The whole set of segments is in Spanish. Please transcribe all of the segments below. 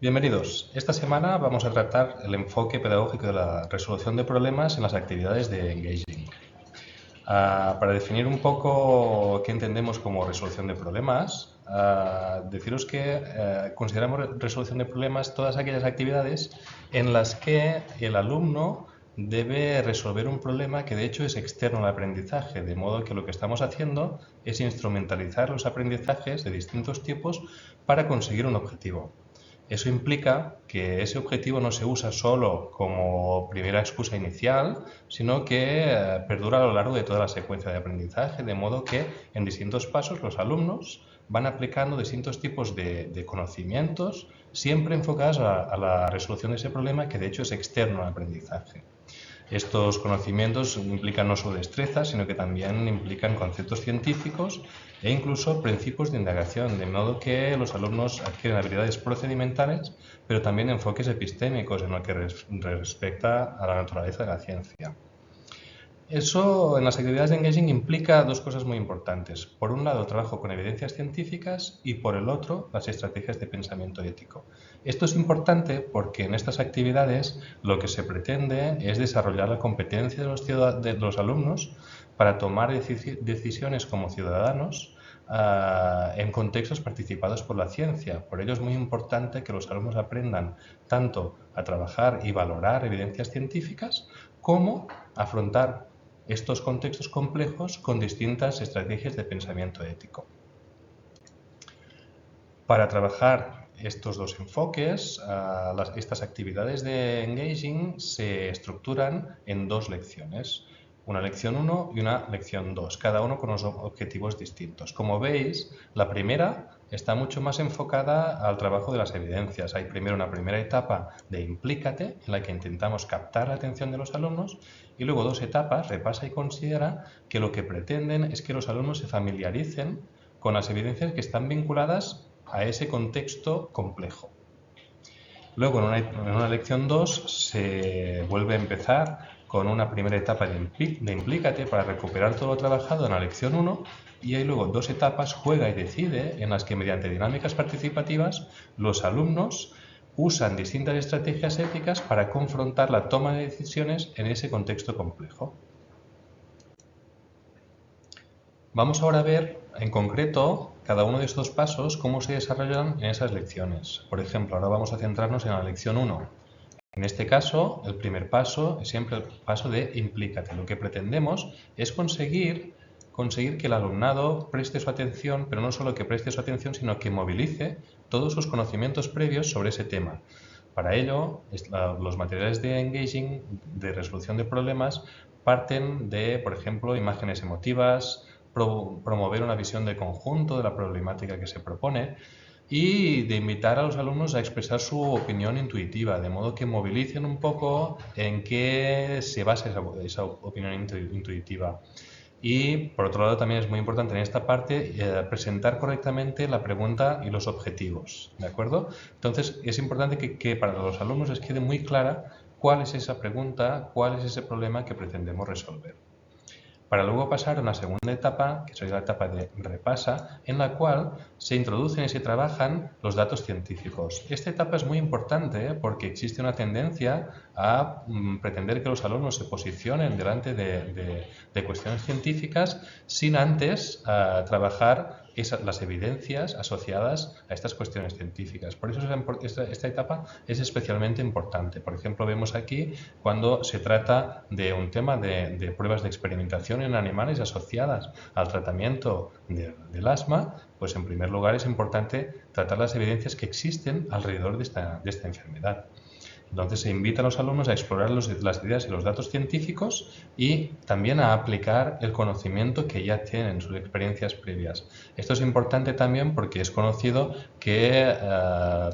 Bienvenidos. Esta semana vamos a tratar el enfoque pedagógico de la resolución de problemas en las actividades de Engaging. Para definir un poco qué entendemos como resolución de problemas, deciros que consideramos resolución de problemas todas aquellas actividades en las que el alumno debe resolver un problema que de hecho es externo al aprendizaje, de modo que lo que estamos haciendo es instrumentalizar los aprendizajes de distintos tipos para conseguir un objetivo. Eso implica que ese objetivo no se usa solo como primera excusa inicial, sino que perdura a lo largo de toda la secuencia de aprendizaje, de modo que en distintos pasos los alumnos van aplicando distintos tipos de conocimientos, siempre enfocados a la resolución de ese problema que de hecho es externo al aprendizaje. Estos conocimientos implican no solo destrezas, sino que también implican conceptos científicos e incluso principios de indagación, de modo que los alumnos adquieren habilidades procedimentales, pero también enfoques epistémicos en lo que respecta a la naturaleza de la ciencia. Eso en las actividades de Engaging implica dos cosas muy importantes. Por un lado, el trabajo con evidencias científicas y por el otro, las estrategias de pensamiento ético. Esto es importante porque en estas actividades lo que se pretende es desarrollar la competencia de los alumnos para tomar decisiones como ciudadanos en contextos participados por la ciencia. Por ello es muy importante que los alumnos aprendan tanto a trabajar y valorar evidencias científicas como a afrontar estos contextos complejos con distintas estrategias de pensamiento ético. Para trabajar estos dos enfoques, estas actividades de Engaging se estructuran en dos lecciones. Una lección 1 y una lección 2, cada uno con unos objetivos distintos. Como veis, la primera está mucho más enfocada al trabajo de las evidencias. Hay primero una primera etapa de implícate, en la que intentamos captar la atención de los alumnos, y luego dos etapas, repasa y considera, que lo que pretenden es que los alumnos se familiaricen con las evidencias que están vinculadas a ese contexto complejo. Luego, en una lección 2, se vuelve a empezar con una primera etapa de implícate para recuperar todo lo trabajado en la lección 1, y hay luego dos etapas, juega y decide, en las que mediante dinámicas participativas los alumnos usan distintas estrategias éticas para confrontar la toma de decisiones en ese contexto complejo. Vamos ahora a ver en concreto cada uno de estos pasos, cómo se desarrollan en esas lecciones. Por ejemplo, ahora vamos a centrarnos en la lección 1. En este caso, el primer paso es siempre el paso de implícate. Lo que pretendemos es conseguir que el alumnado preste su atención, pero no solo que preste su atención, sino que movilice todos sus conocimientos previos sobre ese tema. Para ello, los materiales de Engaging, de resolución de problemas, parten de, por ejemplo, imágenes emotivas, promover una visión de conjunto de la problemática que se propone y de invitar a los alumnos a expresar su opinión intuitiva, de modo que movilicen un poco en qué se basa esa opinión intuitiva. Y, por otro lado, también es muy importante en esta parte presentar correctamente la pregunta y los objetivos, ¿de acuerdo? Entonces, es importante que para los alumnos les quede muy clara cuál es esa pregunta, cuál es ese problema que pretendemos resolver. Para luego pasar a una segunda etapa, que sería la etapa de repasa, en la cual se introducen y se trabajan los datos científicos. Esta etapa es muy importante porque existe una tendencia a pretender que los alumnos se posicionen delante de cuestiones científicas sin antes trabajar las evidencias asociadas a estas cuestiones científicas. Por eso esta etapa es especialmente importante. Por ejemplo, vemos aquí cuando se trata de un tema de pruebas de experimentación en animales asociadas al tratamiento del asma, pues en primer lugar es importante tratar las evidencias que existen alrededor de esta enfermedad. Entonces se invita a los alumnos a explorar las ideas y los datos científicos y también a aplicar el conocimiento que ya tienen, sus experiencias previas. Esto es importante también porque es conocido que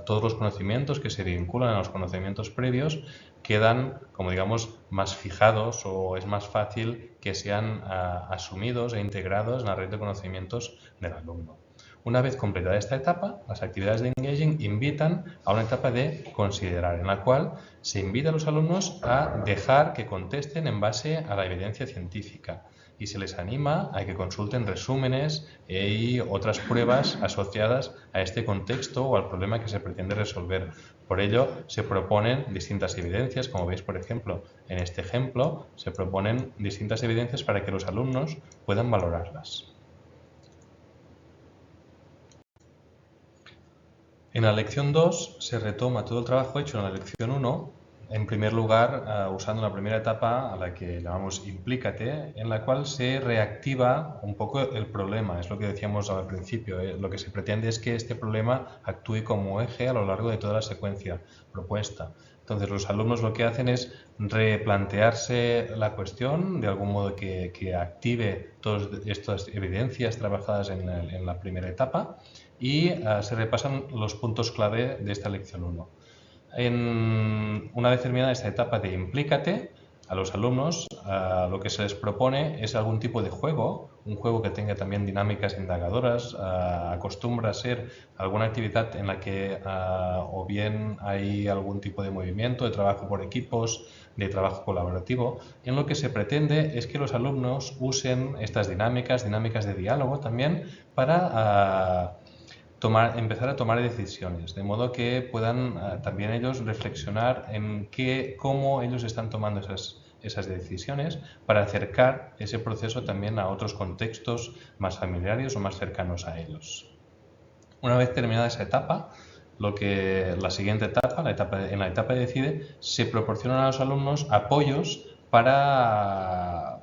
todos los conocimientos que se vinculan a los conocimientos previos quedan, como digamos, más fijados, o es más fácil que sean asumidos e integrados en la red de conocimientos del alumno. Una vez completada esta etapa, las actividades de Engaging invitan a una etapa de considerar, en la cual se invita a los alumnos a dejar que contesten en base a la evidencia científica. y se les anima a que consulten resúmenes y otras pruebas asociadas a este contexto o al problema que se pretende resolver. Por ello, se proponen distintas evidencias, como veis, por ejemplo, en este ejemplo, se proponen distintas evidencias para que los alumnos puedan valorarlas. En la lección 2 se retoma todo el trabajo hecho en la lección 1, en primer lugar usando la primera etapa a la que llamamos implícate, en la cual se reactiva un poco el problema, es lo que decíamos al principio, lo que se pretende es que este problema actúe como eje a lo largo de toda la secuencia propuesta. Entonces los alumnos lo que hacen es replantearse la cuestión, de algún modo que active todas estas evidencias trabajadas en la primera etapa, y se repasan los puntos clave de esta lección 1. Una vez terminada esta etapa de implícate, a los alumnos lo que se les propone es algún tipo de juego, un juego que tenga también dinámicas indagadoras, acostumbra a ser alguna actividad en la que o bien hay algún tipo de movimiento, de trabajo por equipos, de trabajo colaborativo. En lo que se pretende es que los alumnos usen estas dinámicas de diálogo también para empezar a tomar decisiones, de modo que puedan también ellos reflexionar en cómo ellos están tomando esas decisiones para acercar ese proceso también a otros contextos más familiares o más cercanos a ellos. Una vez terminada esa etapa, la siguiente etapa, en la etapa de decide, se proporcionan a los alumnos apoyos para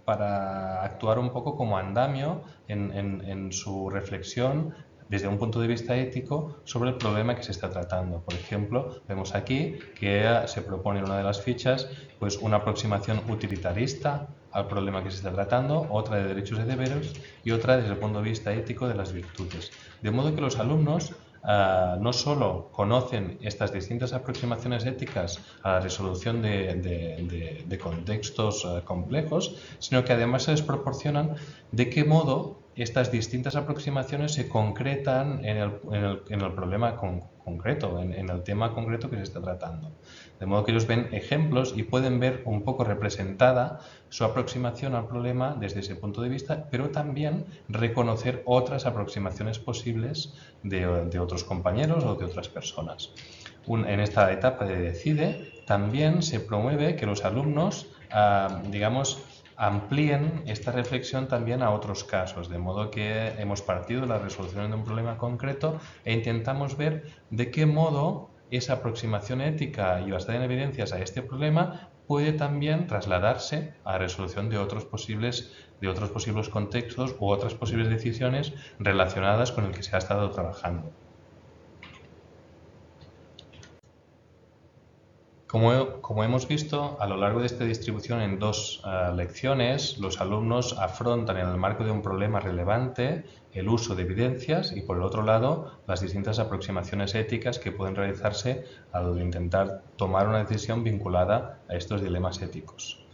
actuar un poco como andamio en su reflexión desde un punto de vista ético sobre el problema que se está tratando. Por ejemplo, vemos aquí que se propone en una de las fichas pues una aproximación utilitarista al problema que se está tratando, otra de derechos y deberes y otra desde el punto de vista ético de las virtudes. De modo que los alumnos no solo conocen estas distintas aproximaciones éticas a la resolución de contextos complejos, sino que además se les proporcionan de qué modo estas distintas aproximaciones se concretan en el problema concreto, en el tema concreto que se está tratando. De modo que ellos ven ejemplos y pueden ver un poco representada su aproximación al problema desde ese punto de vista, pero también reconocer otras aproximaciones posibles de otros compañeros o de otras personas. En esta etapa de decide también se promueve que los alumnos, amplíen esta reflexión también a otros casos, de modo que hemos partido de la resolución de un problema concreto e intentamos ver de qué modo esa aproximación ética y basada en evidencias a este problema puede también trasladarse a la resolución de otros posibles contextos u otras posibles decisiones relacionadas con el que se ha estado trabajando. Como hemos visto, a lo largo de esta distribución en dos lecciones, los alumnos afrontan en el marco de un problema relevante el uso de evidencias y, por el otro lado, las distintas aproximaciones éticas que pueden realizarse al intentar tomar una decisión vinculada a estos dilemas éticos.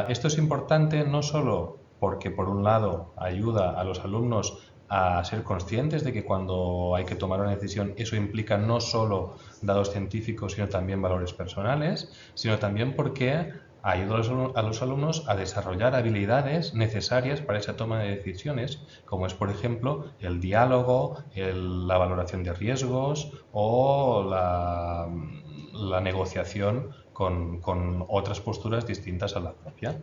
Esto es importante no solo porque, por un lado, ayuda a los alumnos a ser conscientes de que cuando hay que tomar una decisión eso implica no solo datos científicos sino también valores personales, sino también porque ayuda a los alumnos a desarrollar habilidades necesarias para esa toma de decisiones, como es por ejemplo el diálogo, la valoración de riesgos o la negociación con otras posturas distintas a la propia.